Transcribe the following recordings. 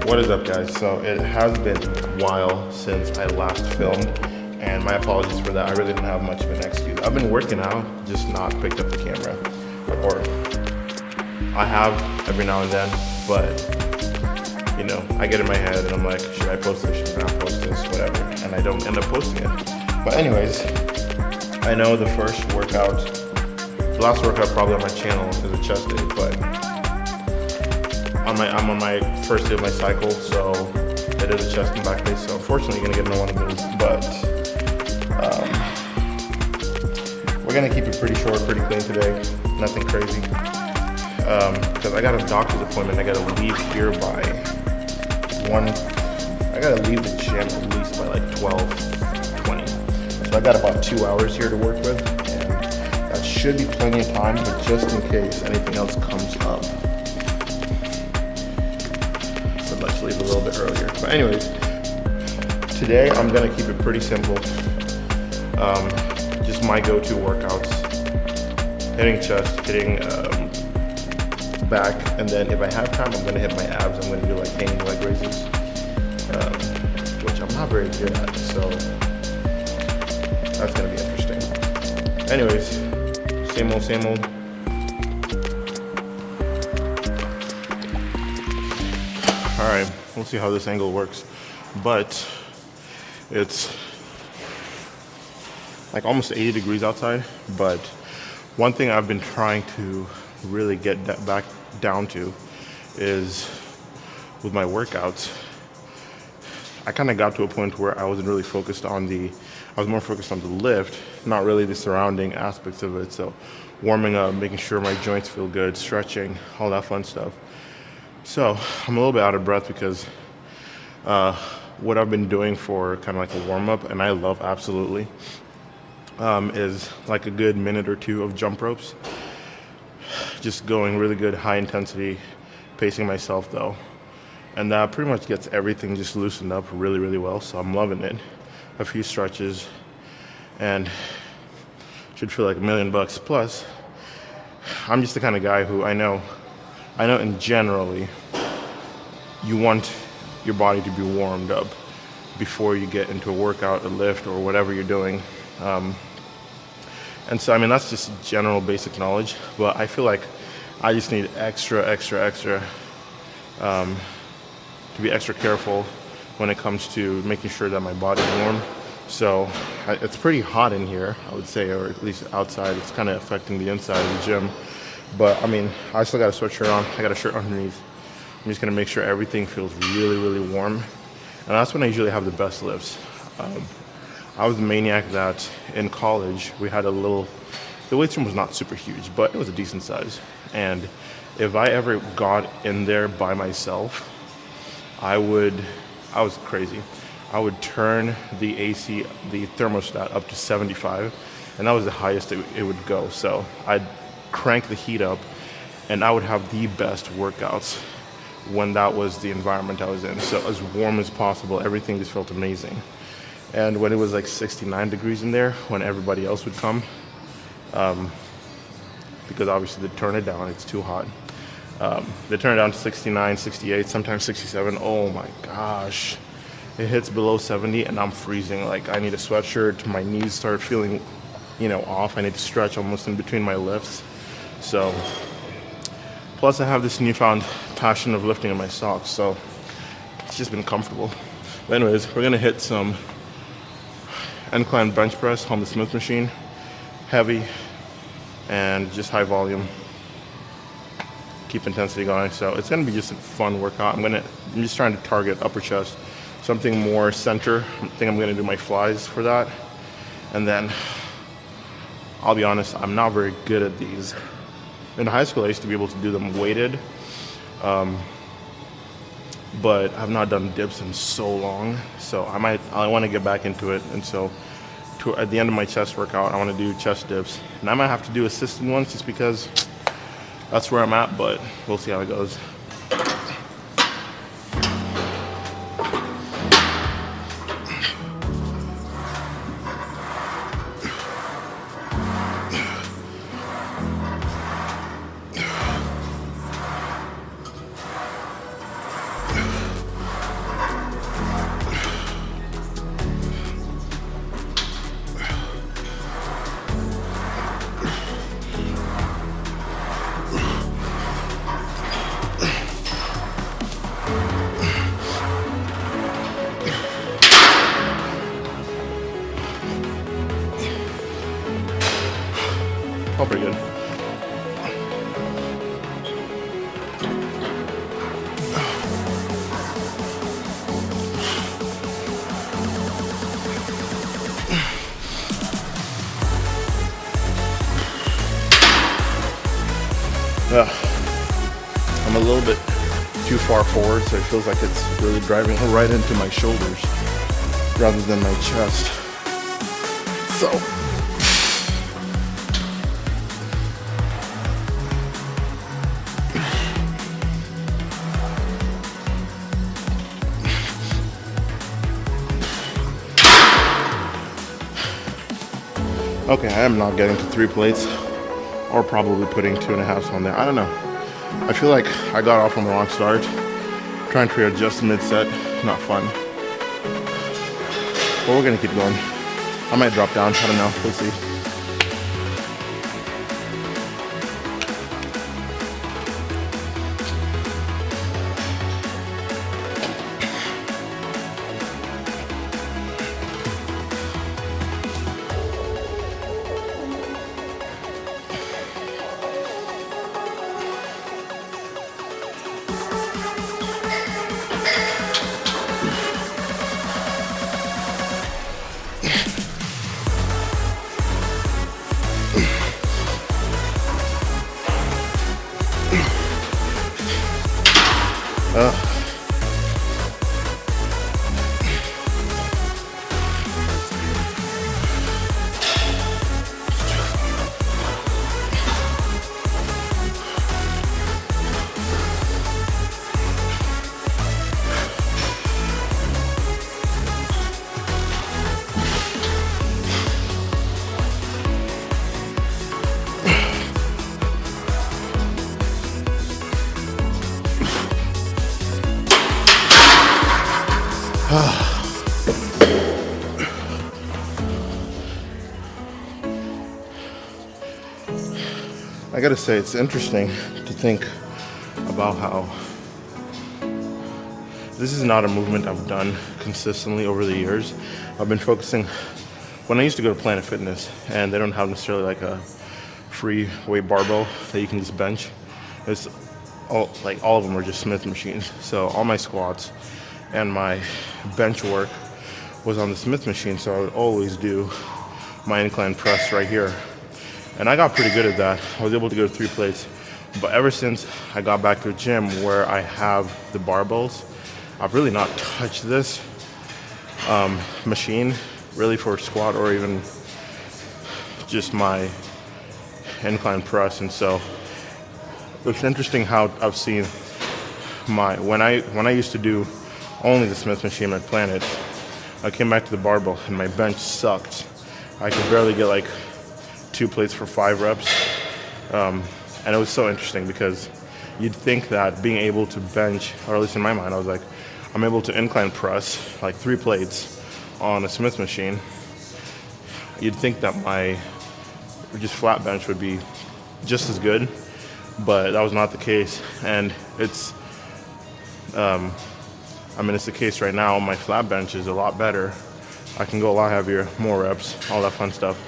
What is up, guys? So it has been a while since I last filmed, and my apologies for that. I really didn't have much of an excuse. I've been working out, just not picked up the camera. Or I have every now and then, but you know, I get in my head and I'm like, should I post this, should I not post this, whatever, and I don't end up posting it. But anyways, I know the last workout probably on my channel is a chest day, but I'm on my first day of my cycle, so it is a chest and back day, so unfortunately you're gonna get another one of those, but we're gonna keep it pretty short, pretty clean today, nothing crazy, because I got a doctor's appointment. I gotta leave here by I gotta leave the gym at least by like 12:20, so I got about 2 hours here to work with, and that should be plenty of time, but just in case anything else comes up, let's leave a little bit earlier. But anyways, today I'm gonna keep it pretty simple. Just my go-to workouts: hitting chest, hitting back, and then if I have time, I'm gonna hit my abs. I'm gonna do like hanging leg raises, which I'm not very good at, so that's gonna be interesting. Anyways, same old, same old. All right, we'll see how this angle works, but it's like almost 80 degrees outside. But one thing I've been trying to really get back down to is with my workouts, I kind of got to a point where I wasn't really focused on I was more focused on the lift, not really the surrounding aspects of it. So warming up, making sure my joints feel good, stretching, all that fun stuff. So I'm a little bit out of breath because what I've been doing for kind of like a warm-up, and I love absolutely, is like a good minute or two of jump ropes. Just going really good, high intensity, pacing myself though. And that pretty much gets everything just loosened up really, really well. So I'm loving it. A few stretches and should feel like $1 million. Plus, I'm just the kind of guy who I know in generally, you want your body to be warmed up before you get into a workout, a lift, or whatever you're doing. And so, I mean, that's just general basic knowledge, but I feel like I just need extra, to be extra careful when it comes to making sure that my body's warm. So it's pretty hot in here, I would say, or at least outside. It's kind of affecting the inside of the gym. But I mean, I still got a sweatshirt on. I got a shirt underneath. I'm just gonna make sure everything feels really, really warm. And that's when I usually have the best lifts. I was a maniac that in college, we had the weight room was not super huge, but it was a decent size. And if I ever got in there by myself, I was crazy. I would turn the AC, the thermostat up to 75, and that was the highest it would go. So I'd crank the heat up, and I would have the best workouts when that was the environment I was in. So as warm as possible, everything just felt amazing. And when it was like 69 degrees in there, when everybody else would come, because obviously they turn it down, it's too hot. They turn it down to 69, 68, sometimes 67. Oh my gosh. It hits below 70 and I'm freezing. Like I need a sweatshirt, my knees start feeling, off. I need to stretch almost in between my lifts. So, plus I have this newfound passion of lifting in my socks, so it's just been comfortable. But anyways, we're gonna hit some incline bench press on the Smith machine, heavy and just high volume. Keep intensity going. So it's gonna be just a fun workout. I'm just trying to target upper chest, something more center. I think I'm gonna do my flies for that. And then I'll be honest, I'm not very good at these. In high school, I used to be able to do them weighted, but I've not done dips in so long. So I want to get back into it. And so at the end of my chest workout, I want to do chest dips. And I might have to do assisted ones just because that's where I'm at, but we'll see how it goes. felt pretty good. I'm a little bit too far forward, so it feels like it's really driving right into my shoulders rather than my chest. So okay, I am not getting to 3 plates, or probably putting 2.5 on there. I don't know. I feel like I got off on the wrong start. Trying to readjust mid-set, not fun. But we're gonna keep going. I might drop down, I don't know, we'll see. I gotta say, it's interesting to think about how this is not a movement I've done consistently over the years. I've been focusing, when I used to go to Planet Fitness, and they don't have necessarily like a free weight barbell that you can just bench. It's all of them are just Smith machines. So all my squats and my bench work was on the Smith machine, so I would always do my incline press right here. And I got pretty good at that. I was able to go to 3 plates. But ever since I got back to a gym where I have the barbells, I've really not touched this machine really for squat or even just my incline press. And so it's interesting how I've seen when I used to do only the Smith machine at Planet, I came back to the barbell and my bench sucked. I could barely get like 2 plates for 5 reps. And it was so interesting because you'd think that being able to bench, or at least in my mind, I was like, I'm able to incline press like 3 plates on a Smith machine. You'd think that my just flat bench would be just as good, but that was not the case. And it's the case right now. My flat bench is a lot better. I can go a lot heavier, more reps, all that fun stuff.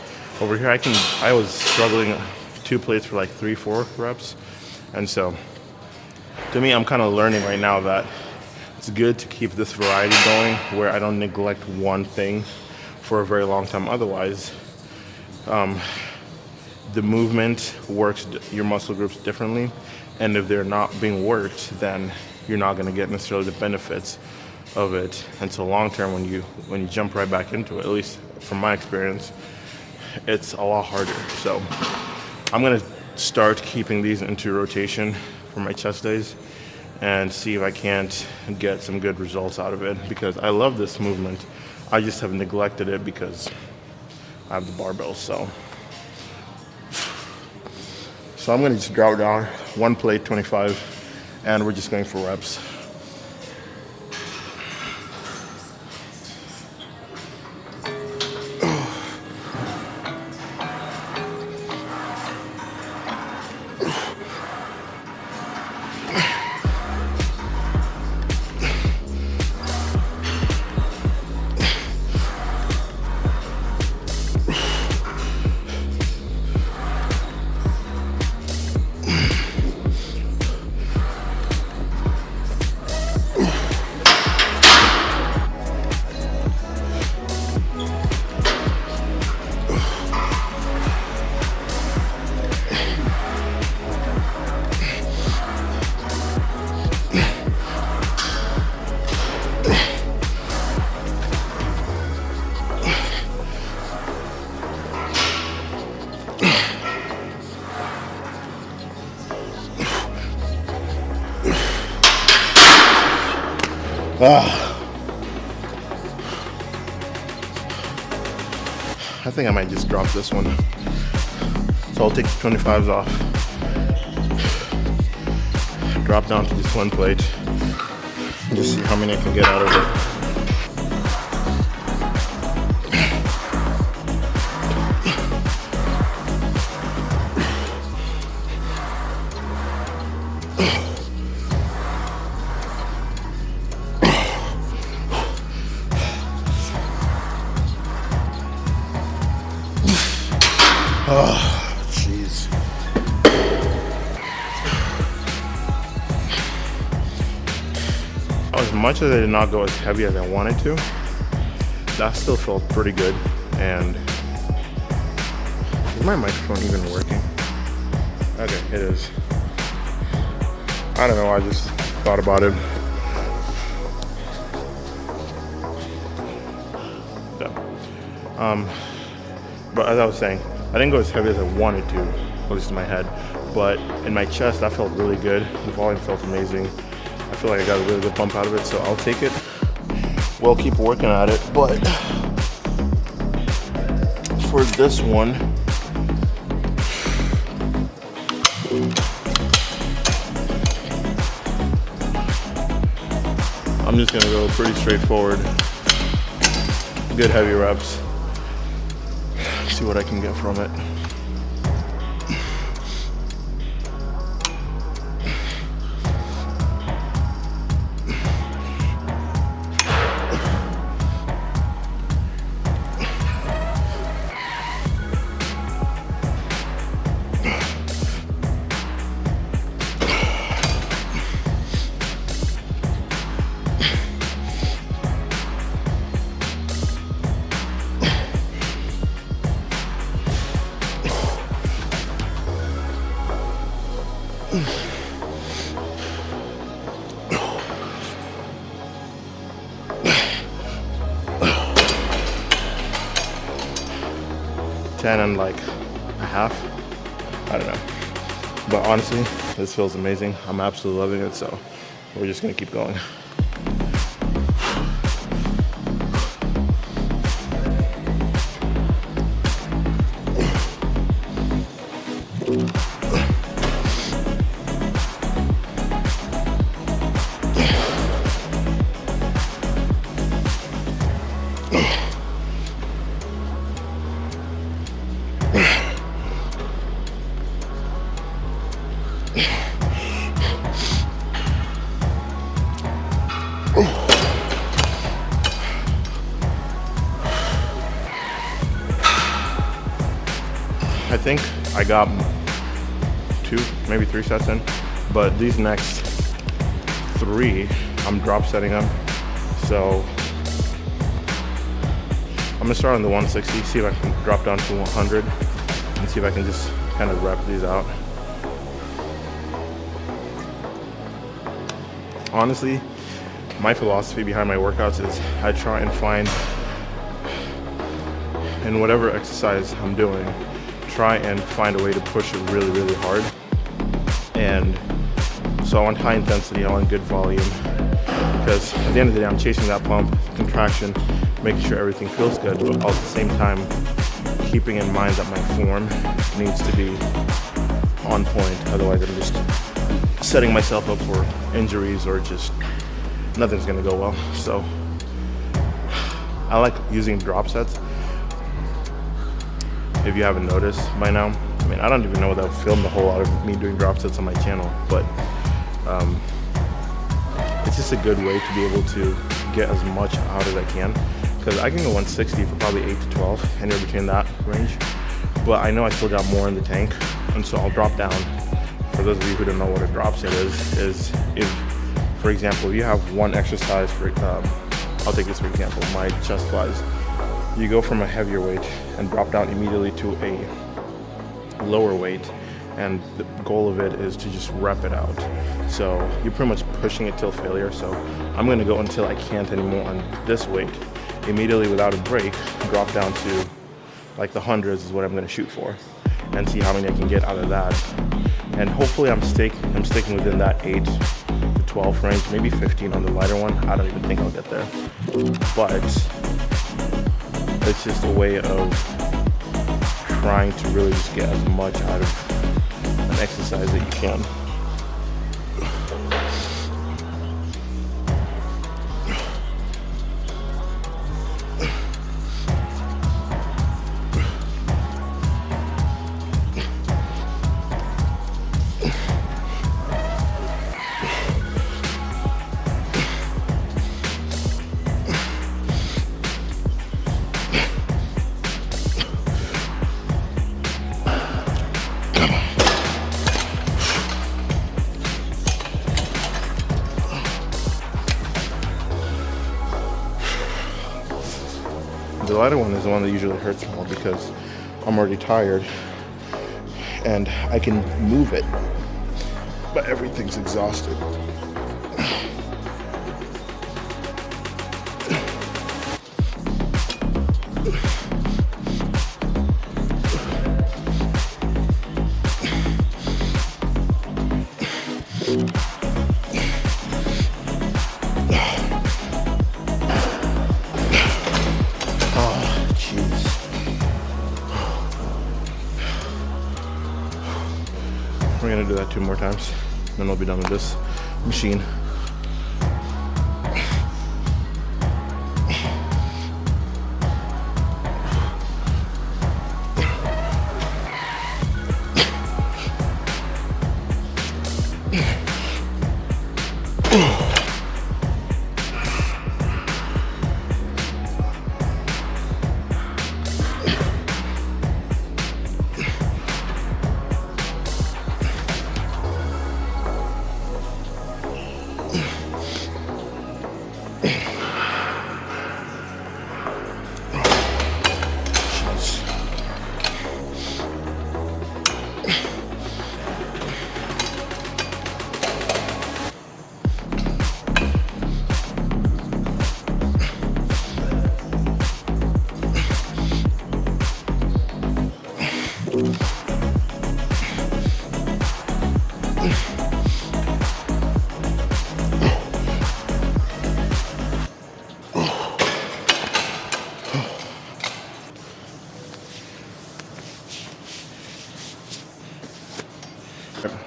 Over here, I was struggling 2 plates for like 3-4 reps. And so to me, I'm kind of learning right now that it's good to keep this variety going where I don't neglect one thing for a very long time. Otherwise, the movement works your muscle groups differently. And if they're not being worked, then you're not going to get necessarily the benefits of it until long term when you jump right back into it. At least from my experience, it's a lot harder. So I'm going to start keeping these into rotation for my chest days and see if I can't get some good results out of it, because I love this movement. I just have neglected it because I have the barbells. So I'm going to just drop down 1 plate, 25, and we're just going for reps. I think I might just drop this one. So I'll take the 25s off. Drop down to this one plate. And just see how many I can get out of it. Oh, jeez. As much as I did not go as heavy as I wanted to, that still felt pretty good. And is my microphone even working? Okay, it is. I don't know, I just thought about it. Yeah. But as I was saying, I didn't go as heavy as I wanted to, at least in my head. But in my chest, that felt really good. The volume felt amazing. I feel like I got a really good pump out of it, so I'll take it. We'll keep working at it, but for this one, I'm just gonna go pretty straightforward. Good heavy reps. See what I can get from it. Ten and like a half. I don't know. But honestly, this feels amazing. I'm absolutely loving it, so we're just gonna keep going. I think I got 2, maybe 3 sets in, but these next 3, I'm drop setting them. So I'm gonna start on the 160, see if I can drop down to 100, and see if I can just kind of rep these out. Honestly, my philosophy behind my workouts is I try and find, in whatever exercise I'm doing, try and find a way to push it really, really hard. And so I want high intensity, I want good volume, because at the end of the day, I'm chasing that pump, contraction, making sure everything feels good, but all at the same time, keeping in mind that my form needs to be on point. Otherwise, I'm just setting myself up for injuries, or just nothing's gonna go well. So I like using drop sets. If you haven't noticed by now, I mean, I don't even know that I've filmed a whole lot of me doing drop sets on my channel, but it's just a good way to be able to get as much out as I can, because I can go 160 for probably 8 to 12, anywhere between that range, but I know I still got more in the tank, and so I'll drop down. For those of you who don't know what a drop set is if, for example, you have one exercise, for I'll take this for example, my chest flies. You go from a heavier weight and drop down immediately to a lower weight, and the goal of it is to just rep it out. So you're pretty much pushing it till failure. So I'm going to go until I can't anymore on this weight, immediately without a break, drop down to like the hundreds is what I'm going to shoot for, and see how many I can get out of that. And hopefully I'm sticking within that 8 to 12 range, maybe 15 on the lighter one. I don't even think I'll get there, but it's just a way of trying to really just get as much out of an exercise that you can. The lighter one is the one that usually hurts more because I'm already tired and I can move it, but everything's exhausted. We're gonna do that 2 more times, then we'll be done with this machine.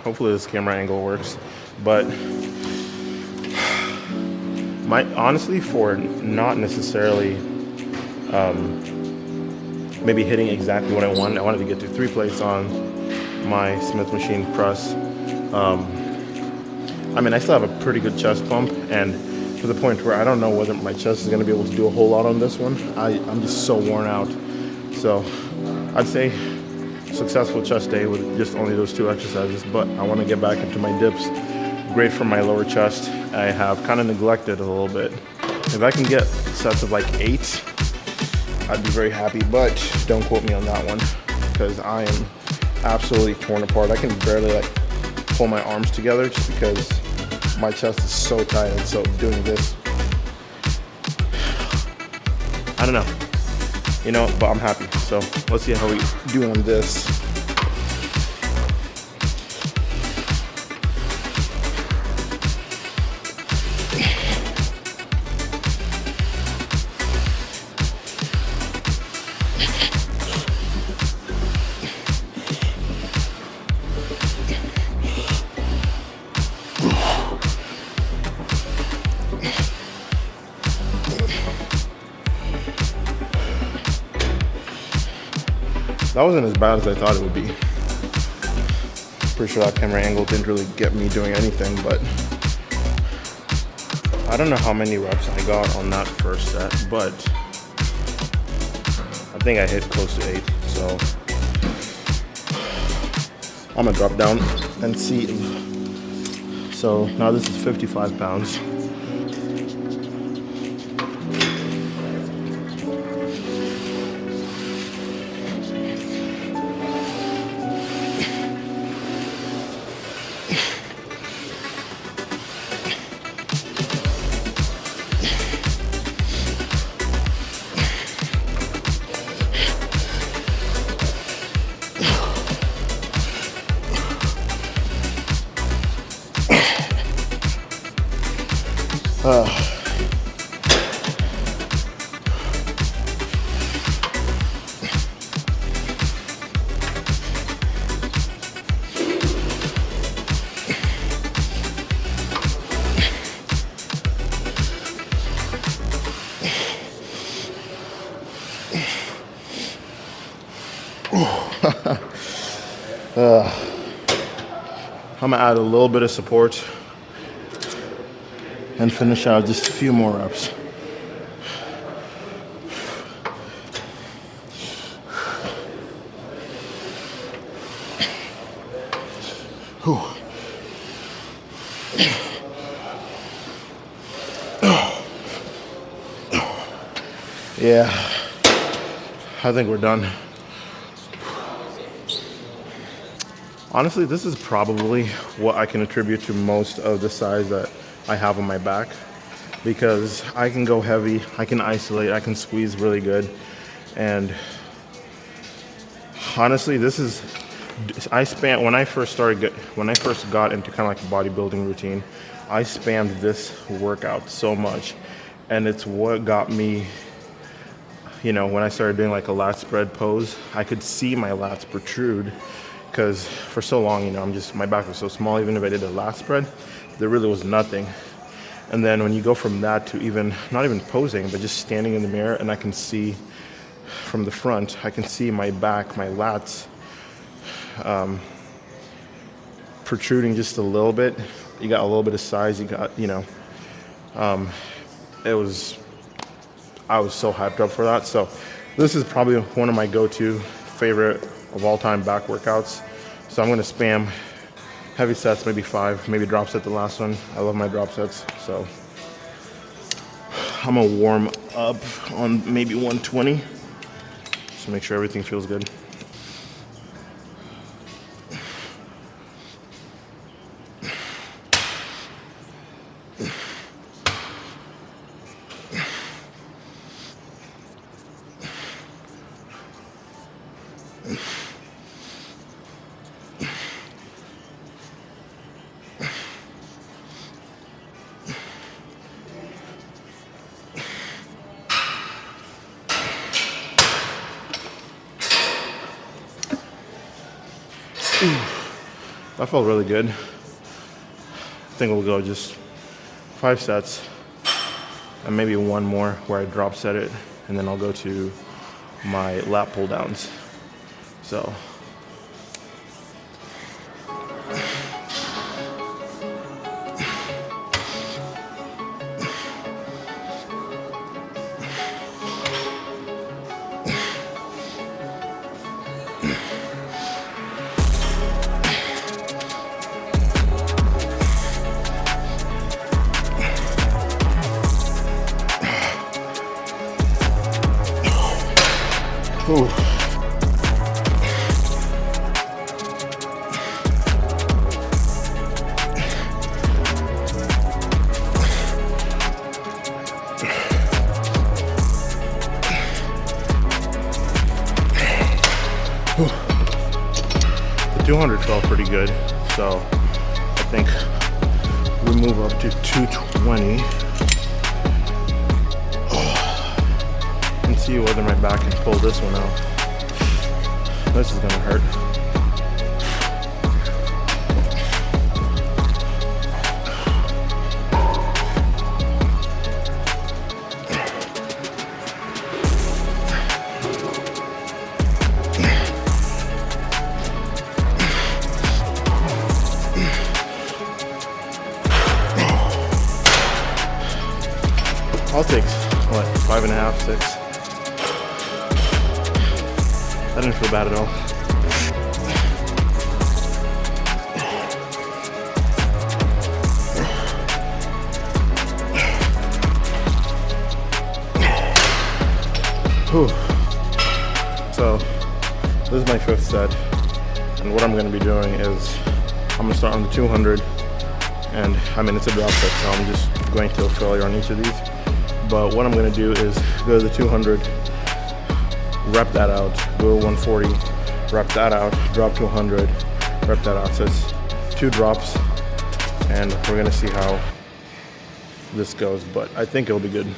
Hopefully this camera angle works, but honestly, for not necessarily maybe hitting exactly what I wanted to get to 3 plates on my Smith machine press. I mean, I still have a pretty good chest pump, and to the point where I don't know whether my chest is going to be able to do a whole lot on this one. I'm just so worn out. So I'd say successful chest day with just only those 2 exercises, but I want to get back into my dips. Great for my lower chest. I have kind of neglected a little bit. If I can get sets of like 8, I'd be very happy, but don't quote me on that one because I am absolutely torn apart. I can barely like pull my arms together just because my chest is so tight, and so doing this, I don't know, you know, but I'm happy. So let's see how we do on this. That wasn't as bad as I thought it would be. Pretty sure that camera angle didn't really get me doing anything, but I don't know how many reps I got on that first set, but I think I hit close to 8, so I'm gonna drop down and see. So now this is 55 pounds. I'm gonna add a little bit of support and finish out just a few more reps. Whew. Yeah, I think we're done. Honestly, this is probably what I can attribute to most of the size that I have on my back, because I can go heavy, I can isolate, I can squeeze really good. And honestly, when I first got into kind of like a bodybuilding routine, I spammed this workout so much, and it's what got me, when I started doing like a lat spread pose, I could see my lats protrude, because for so long, my back was so small. Even if I did a lat spread, there really was nothing. And then when you go from that to not even posing, but just standing in the mirror, and I can see from the front, I can see my back, my lats protruding just a little bit. You got a little bit of size. You got, I was so hyped up for that. So this is probably one of my go-to favorite of all time back workouts. So I'm gonna spam heavy sets, maybe 5, maybe drop set the last one. I love my drop sets. So I'm gonna warm up on maybe 120. Just make sure everything feels good. That felt really good. I think we'll go just 5 sets and maybe one more where I drop set it, and then I'll go to my lat pull downs. So ooh. The 200 felt pretty good, so I think we move up to 220 and see whether my back can pull this one out. This is gonna hurt. I'll take, 5.5, 6. That didn't feel bad at all. Whew. So, this is my 5th set. And what I'm going to be doing is, I'm going to start on the 200. And it's a drop set, so I'm just going to failure on each of these. But what I'm going to do is go to the 200, rep that out, go to 140, rep that out, drop to 100, rep that out. So it's 2 drops, and we're going to see how this goes. But I think it'll be good.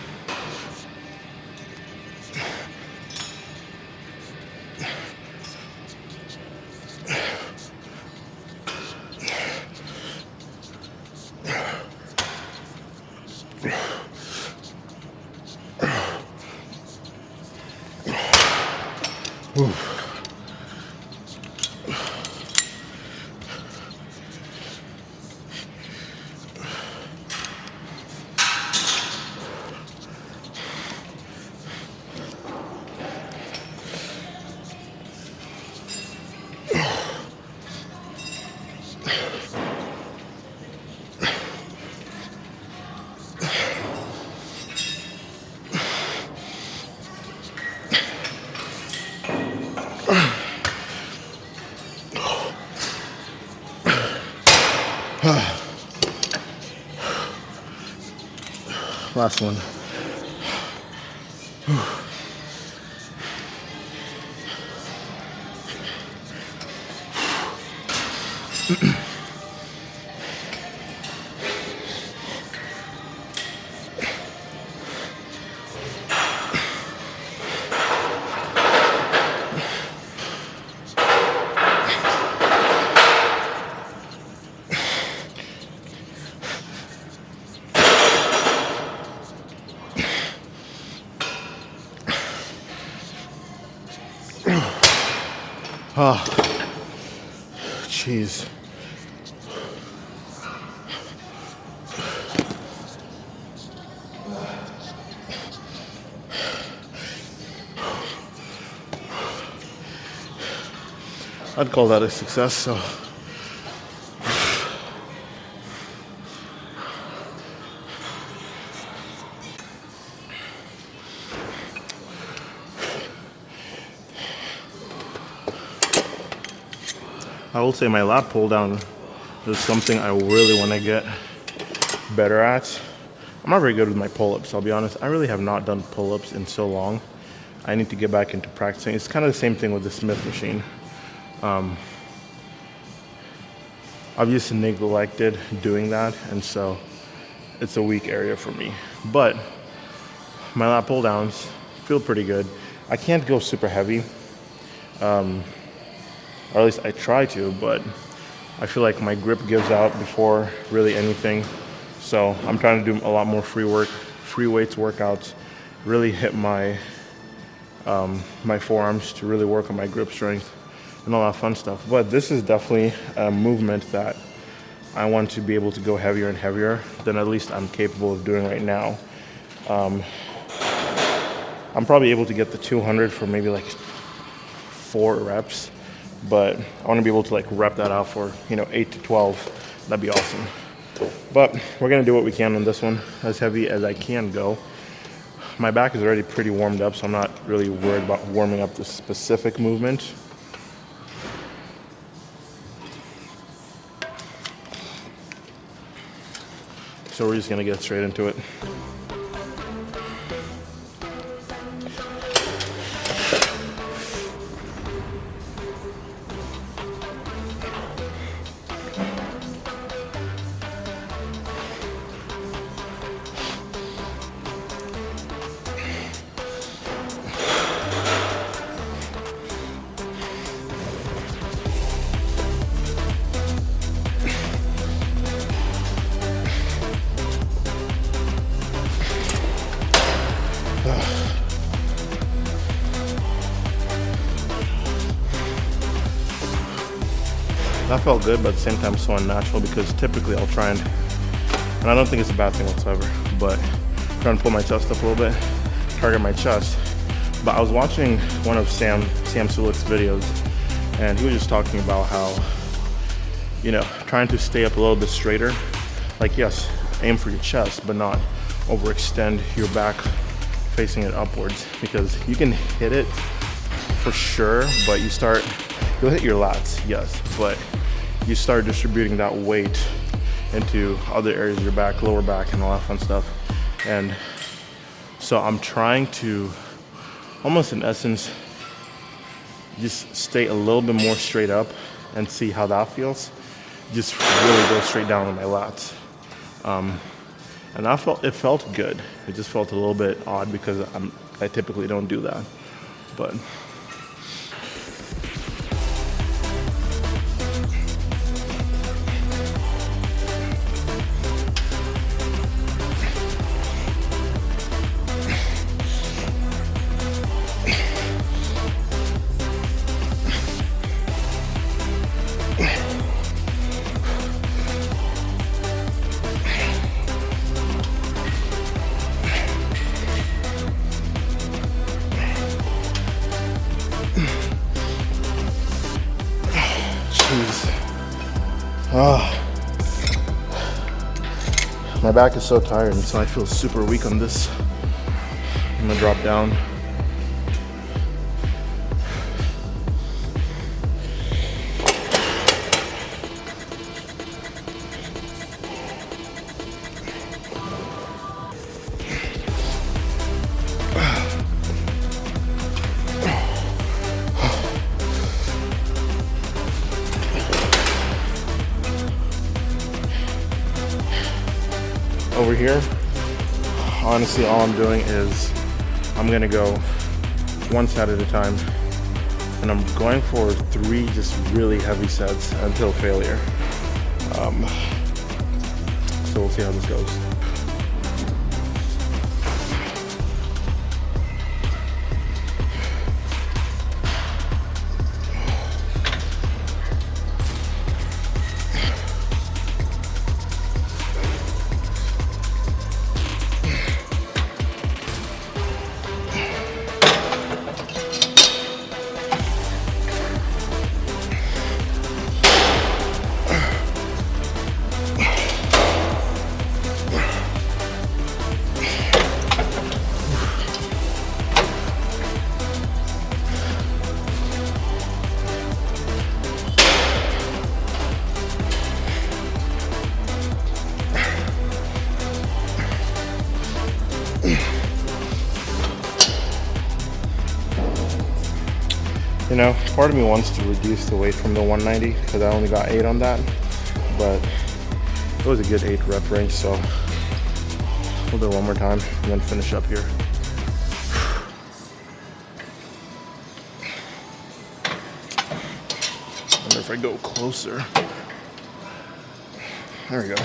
Last one. Oh, jeez. I'd call that a success, so. I will say my lat pull down is something I really want to get better at. I'm not very good with my pull-ups, I'll be honest. I really have not done pull-ups in so long. I need to get back into practicing. It's kind of the same thing with the Smith machine. I've just neglected doing that, and so it's a weak area for me. But my lat pull downs feel pretty good. I can't go super heavy, or at least I try to, but I feel like my grip gives out before really anything. So I'm trying to do a lot more free weights workouts, really hit my my forearms to really work on my grip strength and all that fun stuff. But this is definitely a movement that I want to be able to go heavier and heavier than at least I'm capable of doing right now. I'm probably able to get the 200 for maybe like 4 reps, but I want to be able to like rep that out for 8 to 12. That'd be awesome. But we're gonna do what we can on this one, as heavy as I can go. My back is already pretty warmed up, so I'm not really worried about warming up the specific movement. So we're just gonna get straight into it. That felt good, but at the same time so unnatural, because typically I'll try and I don't think it's a bad thing whatsoever, but trying to pull my chest up a little bit, target my chest. But I was watching one of Sam Sulik's videos, and he was just talking about how, trying to stay up a little bit straighter. Like, yes, aim for your chest, but not overextend your back facing it upwards, because you can hit it for sure, but you'll hit your lats, yes, but you start distributing that weight into other areas of your back, lower back, and all that fun stuff. And so I'm trying to, almost in essence, just stay a little bit more straight up and see how that feels. Just really go straight down on my lats. And it felt good. It just felt a little bit odd because I typically don't do that. But my back is so tired, and so I feel super weak on this. I'm gonna drop down. here, honestly, all I'm doing is I'm gonna go one set at a time, and I'm going for 3 just really heavy sets until failure. So we'll see how this goes. You know, part of me wants to reduce the weight from the 190 because I only got 8 on that, but it was a good 8 rep range, so we'll do it one more time and then finish up here. I wonder if I go closer. There we go.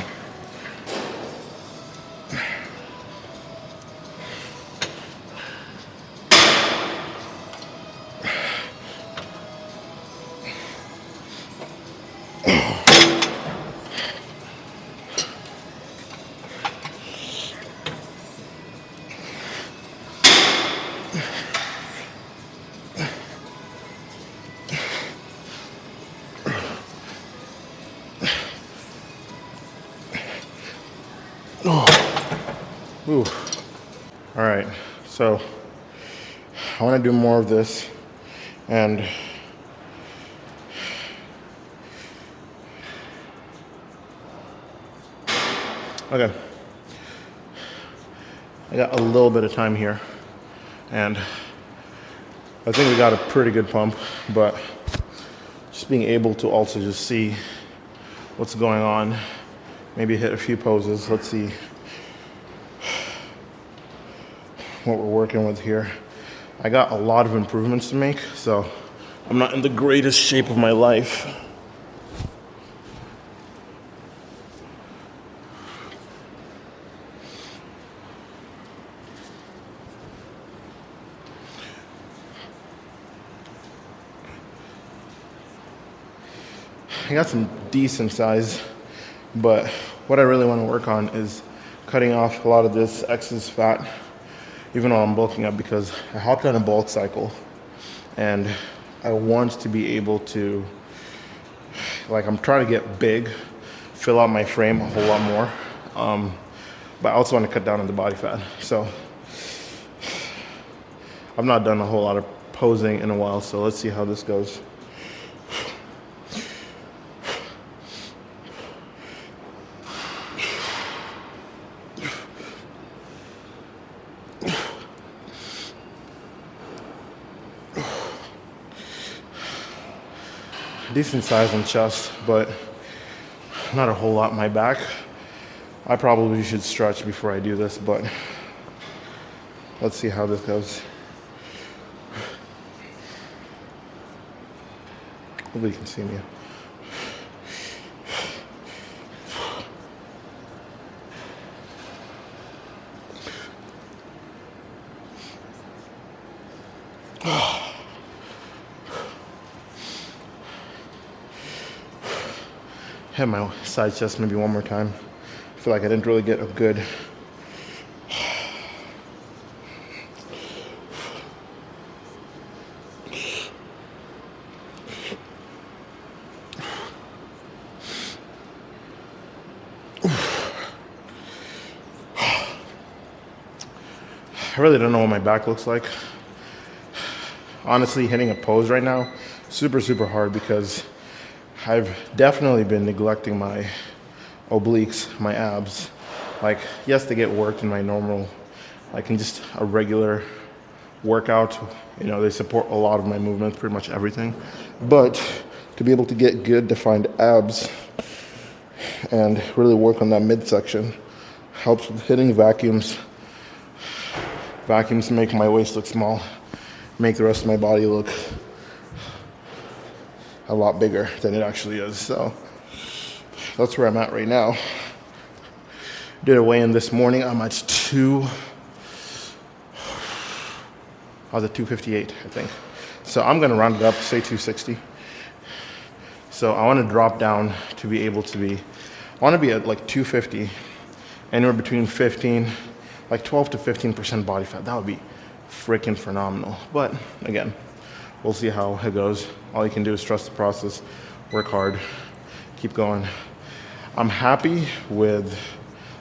Ooh. All right, so I want to do more of this, and okay, I got a little bit of time here, and I think we got a pretty good pump, but just being able to also just see what's going on, maybe hit a few poses. Let's see what we're working with here. I got a lot of improvements to make, so I'm not in the greatest shape of my life. I got some decent size, but what I really want to work on is cutting off a lot of this excess fat, even while I'm bulking up, because I hopped on a bulk cycle and I want to be able to, like, I'm trying to get big, fill out my frame a whole lot more, but I also want to cut down on the body fat. So I've not done a whole lot of posing in a while, so let's see how this goes. Decent size on chest, but not a whole lot in my back. I probably should stretch before I do this, but let's see how this goes. Hopefully you can see me. Hit my side chest maybe one more time. I feel like I didn't really get a good I really don't know what my back looks like. Honestly, hitting a pose right now, super hard, because I've definitely been neglecting my obliques, my abs. Like, yes, they get worked in my normal, like in just a regular workout. You know, they support a lot of my movements, pretty much everything. But to be able to get good defined abs and really work on that midsection, helps with hitting vacuums. Vacuums make my waist look small, make the rest of my body look a lot bigger than it actually is. So that's where I'm at right now. Did a weigh-in this morning. I'm at I was at 258, I think. So I'm gonna round it up, say 260. So I wanna drop down to be able to be, I wanna be at like 250, anywhere between 15, like 12 to 15% body fat. That would be freaking phenomenal. But again, we'll see how it goes. All you can do is trust the process, work hard, keep going. I'm happy with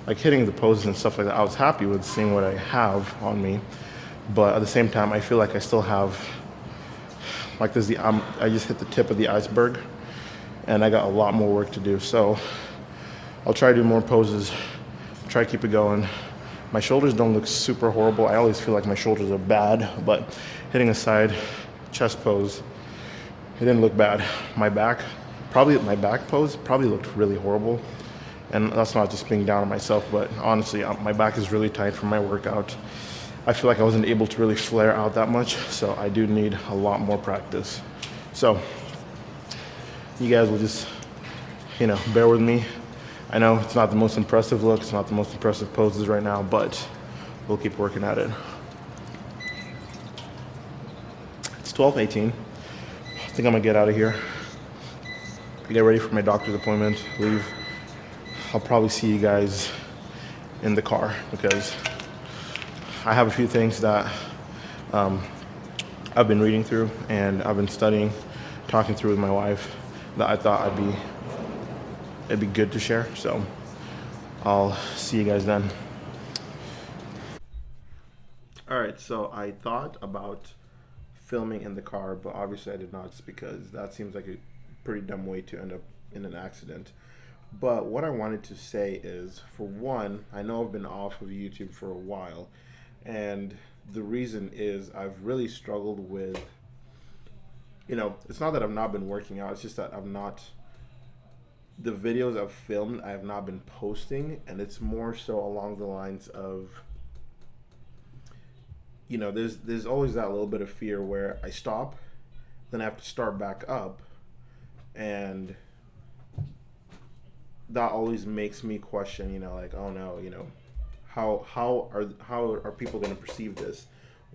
like hitting the poses and stuff like that. I was happy with seeing what I have on me, but at the same time, I feel like I still have, like this, I just hit the tip of the iceberg, and I got a lot more work to do. So I'll try to do more poses, try to keep it going. My shoulders don't look super horrible. I always feel like my shoulders are bad, but hitting a side chest pose, it didn't look bad. My back pose probably looked really horrible. And that's not just being down on myself, but honestly, my back is really tight from my workout. I feel like I wasn't able to really flare out that much, so I do need a lot more practice. So you guys will just, bear with me. I know it's not the most impressive look, it's not the most impressive poses right now, but we'll keep working at it. It's 12:18. I think I'm gonna get out of here, get ready for my doctor's appointment, leave. I'll probably see you guys in the car because I have a few things that I've been reading through and I've been studying, talking through with my wife that I thought it'd be good to share. So I'll see you guys then. All right, so I thought about filming in the car, but obviously I did not, just because that seems like a pretty dumb way to end up in an accident. But what I wanted to say is, for one, I know I've been off of YouTube for a while, and the reason is I've really struggled with, it's not that I've not been working out, it's just that the videos I've filmed, I have not been posting, and it's more so along the lines of, there's always that little bit of fear where I stop, then I have to start back up, and that always makes me question, like, oh no, how are people going to perceive this?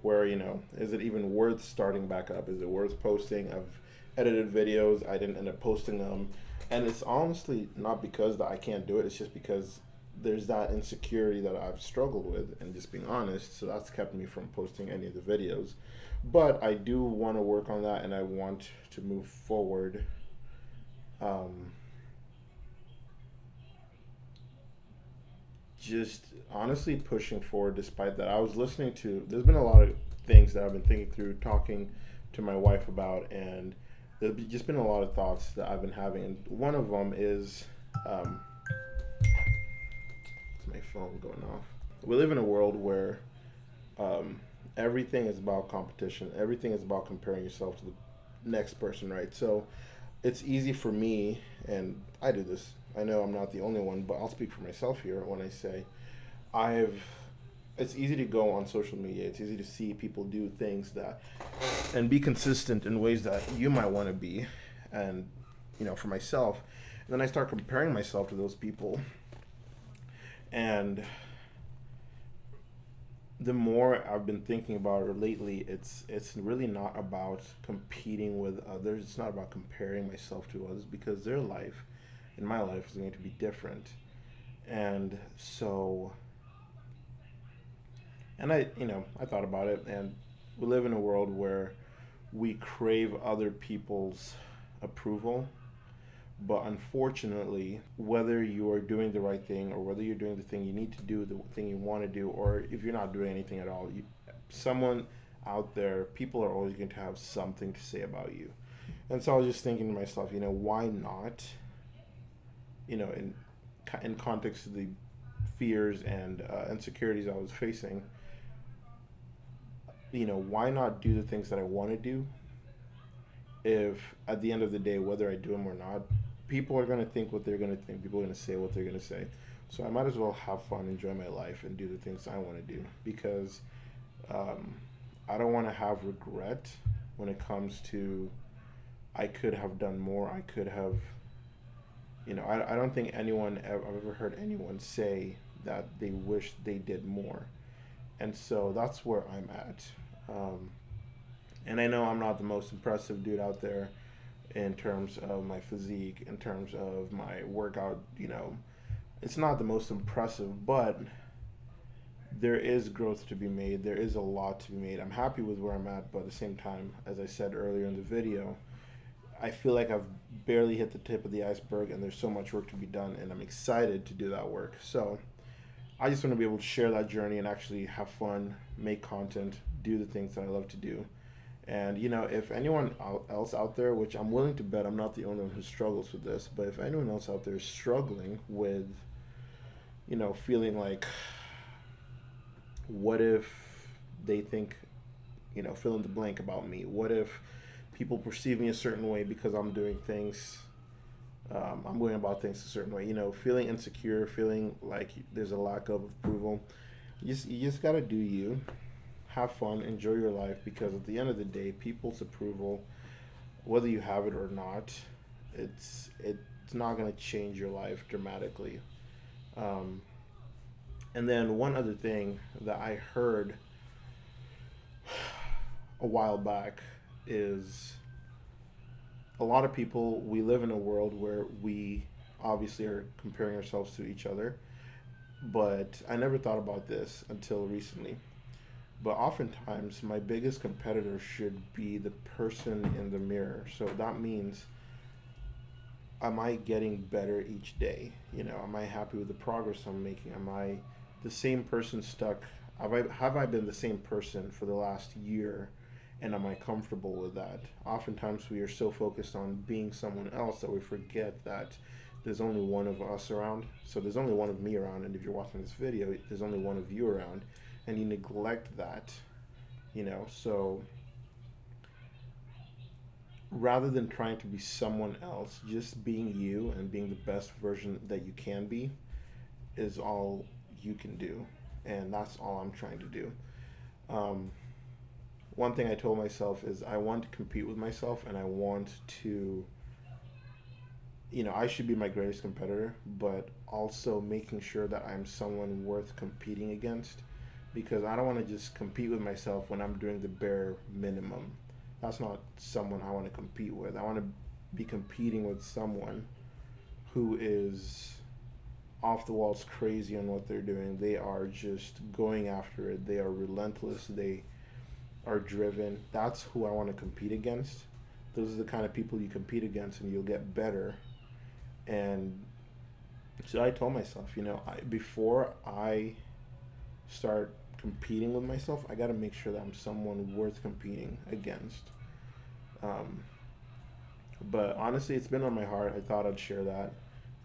Where, is it even worth starting back up? Is it worth posting? I've edited videos, I didn't end up posting them, and it's honestly not because that I can't do it. It's just because there's that insecurity that I've struggled with, and just being honest. So that's kept me from posting any of the videos. But I do want to work on that, and I want to move forward. Just honestly pushing forward despite that. There's been a lot of things that I've been thinking through, talking to my wife about, and there's just been a lot of thoughts that I've been having. And one of them is, it's my phone going off. We live in a world where everything is about competition. Everything is about comparing yourself to the next person, right? So it's easy for me, and I do this. I know I'm not the only one, but I'll speak for myself here when I say it's easy to go on social media. It's easy to see people do things and be consistent in ways that you might want to be. And, for myself, and then I start comparing myself to those people. And the more I've been thinking about it lately, it's really not about competing with others. It's not about comparing myself to others, because their life and my life is going to be different. And so, and I thought about it, and we live in a world where we crave other people's approval. But unfortunately, whether you are doing the right thing, or whether you're doing the thing you need to do, the thing you want to do, or if you're not doing anything at all, someone out there, people are always going to have something to say about you. And so I was just thinking to myself, why not, in context of the fears and insecurities I was facing, why not do the things that I want to do, if at the end of the day, whether I do them or not, people are going to think what they're going to think. People are going to say what they're going to say. So I might as well have fun, enjoy my life, and do the things I want to do, because um, I don't want to have regret when it comes to I could have done more. I could have, I don't think I've ever heard anyone say that they wish they did more. And so that's where I'm at. Um, and I know I'm not the most impressive dude out there in terms of my physique, in terms of my workout, it's not the most impressive, but there is growth to be made. There is a lot to be made. I'm happy with where I'm at, but at the same time, as I said earlier in the video, I feel like I've barely hit the tip of the iceberg and there's so much work to be done, and I'm excited to do that work. So I just want to be able to share that journey and actually have fun, make content, do the things that I love to do. And if anyone else out there, which I'm willing to bet I'm not the only one who struggles with this, but if anyone else out there is struggling with, feeling like, what if they think, fill in the blank about me? What if people perceive me a certain way because I'm doing things, I'm going about things a certain way? Feeling insecure, feeling like there's a lack of approval. You just gotta do you, have fun, enjoy your life, because at the end of the day, people's approval, whether you have it or not, it's not gonna change your life dramatically. Um, and then one other thing that I heard a while back is, a lot of people, we live in a world where we obviously are comparing ourselves to each other, but I never thought about this until recently. But oftentimes, my biggest competitor should be the person in the mirror. So that means, am I getting better each day? Am I happy with the progress I'm making? Am I the same person stuck? Have I been the same person for the last year? And am I comfortable with that? Oftentimes, we are so focused on being someone else that we forget that there's only one of us around. So there's only one of me around. And if you're watching this video, there's only one of you around. And you neglect that, So rather than trying to be someone else, just being you and being the best version that you can be is all you can do. And that's all I'm trying to do. Um, One thing I told myself is I want to compete with myself, and I want to, I should be my greatest competitor, but also making sure that I'm someone worth competing against, because I don't want to just compete with myself when I'm doing the bare minimum. That's not someone I want to compete with. I want to be competing with someone who is off the walls crazy on what they're doing. They are just going after it. They are relentless. They are driven. That's who I want to compete against. Those are the kind of people you compete against, and you'll get better. And so I told myself, before I start competing with myself, I got to make sure that I'm someone worth competing against. Um, but honestly, it's been on my heart. I thought I'd share that.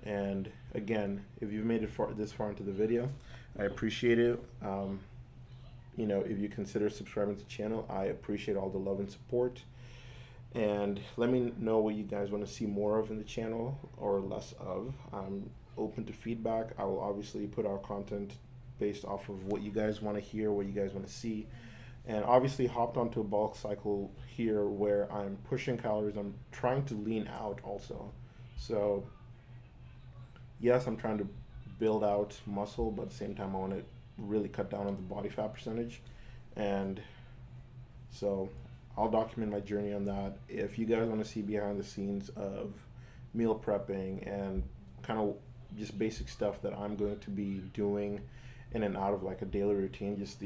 And again, if you've made it this far into the video, I appreciate it. If you consider subscribing to the channel, I appreciate all the love and support. And let me know what you guys want to see more of in the channel or less of. I'm open to feedback. I will obviously put out content based off of what you guys want to hear, what you guys want to see. And obviously hopped onto a bulk cycle here where I'm pushing calories. I'm trying to lean out also. So yes, I'm trying to build out muscle, but at the same time I want to really cut down on the body fat percentage. And so I'll document my journey on that. If you guys want to see behind the scenes of meal prepping and kind of just basic stuff that I'm going to be doing in and out of like a daily routine, just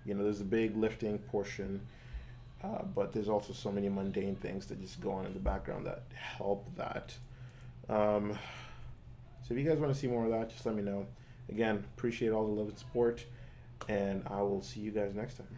there's a big lifting portion, but there's also so many mundane things that just go on in the background that help that. Um, so if you guys want to see more of that, just let me know. Again, appreciate all the love and support, and I will see you guys next time.